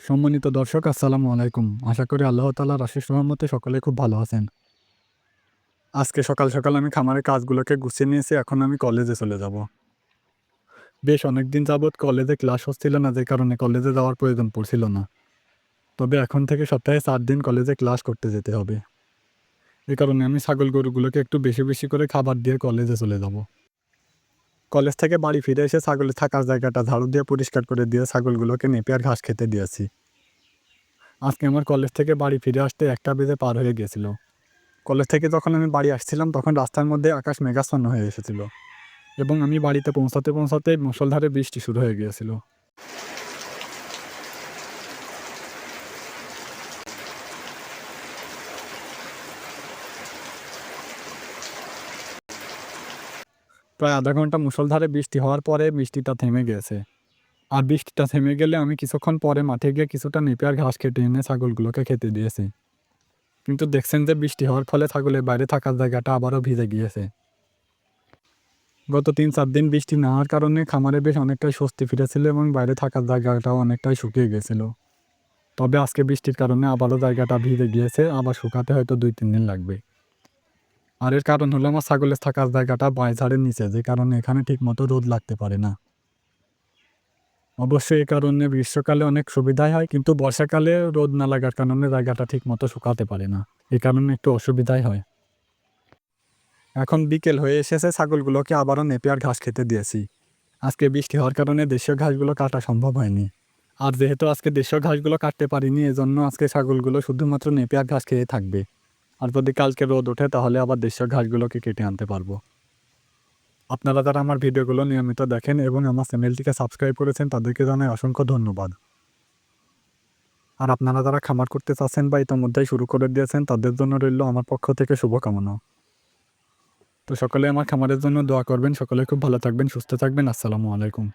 সম্মানিত দর্শক আসসালামু আলাইকুম। আশা করি আল্লাহ তাআলার অশেষ রহমতে সকলে খুব ভালো আছেন। আজকে সকাল, সকাল আমি খামারের কাজগুলোকে গুছিয়ে নিয়েছি। এখন আমি কলেজে চলে যাব। বেশ অনেকদিন যাবৎ কলেজে ক্লাস হচ্ছিল না, যে কারণে কলেজে যাওয়ার প্রয়োজন পড়ছিল না। তবে এখন থেকে সপ্তাহে ৪ দিন কলেজে ক্লাস করতে যেতে হবে। এ কারণে আমি ছাগল গরুগুলোকে একটু বেশি, বেশি করে খাবার দিয়ে কলেজে চলে যাব। কলেজ থেকে বাড়ি ফিরে এসে ছাগলের থাকার জায়গাটা ঝাড়ু দিয়ে পরিষ্কার করে দিয়ে ছাগলগুলোকে নেপিয়ার ঘাস খেতে দিয়েছি। আজকে আমার কলেজ থেকে বাড়ি ফিরে আসতে ১টা বেজে পার হয়ে গিয়েছিল। কলেজ থেকে যখন আমি বাড়ি আসছিলাম তখন রাস্তার মধ্যে আকাশ মেঘাচ্ছন্ন হয়ে এসেছিল এবং আমি বাড়িতে পৌঁছাতে পৌঁছাতে মুষলধারে বৃষ্টি শুরু হয়ে গিয়েছিল। প্রায় আধা ঘন্টা মুষলধারে বৃষ্টি হওয়ার পরে বৃষ্টিটা থেমে গিয়েছে। আর বৃষ্টিটা থেমে গেলে আমি কিছুক্ষণ পরে মাঠে গিয়ে কিছুটা নেপিয়ার ঘাস কেটে এনে ছাগলগুলোকে খেতে দিয়েছি। কিন্তু দেখছেন যে বৃষ্টি হওয়ার ফলে ছাগলের বাইরে থাকার জায়গাটা আবারও ভিজে গিয়েছে। গত ৩-৪ দিন বৃষ্টি না হওয়ার কারণে খামারে বেশ অনেকটাই স্বস্তি ফিরেছিল এবং বাইরে থাকার জায়গাটাও অনেকটাই শুকিয়ে গেছিল। তবে আজকে বৃষ্টির কারণে আবারও জায়গাটা ভিজে গিয়েছে, আবার শুকাতে হয়তো ২-৩ দিন লাগবে। আর এর কারণ হলো আমার ছাগলের থাকার জায়গাটা বাঁশঝাড়ের নিচে, যে কারণে এখানে ঠিকমতো রোদ লাগতে পারে না। অবশ্যই এ কারণে গ্রীষ্মকালে অনেক সুবিধাই হয়, কিন্তু বর্ষাকালে রোদ না লাগার কারণে জায়গাটা ঠিকমতো শুকাতে পারে না। এ কারণে একটু অসুবিধাই হয়। এখন বিকেল হয়ে এসেছে, ছাগলগুলোকে আবারও নেপিয়ার ঘাস খেতে দিয়েছি। আজকে বৃষ্টি হওয়ার কারণে দেশীয় ঘাসগুলো কাটা সম্ভব হয়নি। আর যেহেতু আজকে দেশীয় ঘাসগুলো কাটতে পারিনি, এজন্য আজকে ছাগলগুলো শুধুমাত্র নেপিয়ার ঘাস খেয়ে থাকবে। আর যদি কালকে রোদ ওঠে তাহলে আবার দেশীয় ঘাসগুলোকে কেটে আনতে পারবো। আপনারা যারা আমার ভিডিওগুলো নিয়মিত দেখেন এবং আমার চ্যানেলটিকে সাবস্ক্রাইব করেছেন তাদেরকে জানাই অসংখ্য ধন্যবাদ। আর আপনারা যারা খামার করতে চাচ্ছেন বা ইতোমধ্যেই শুরু করে দিয়েছেন তাদের জন্য রইল আমার পক্ষ থেকে শুভকামনা। তো সকলে আমার খামারের জন্য দোয়া করবেন। সকলে খুব ভালো থাকবেন, সুস্থ থাকবেন। আসসালামু আলাইকুম।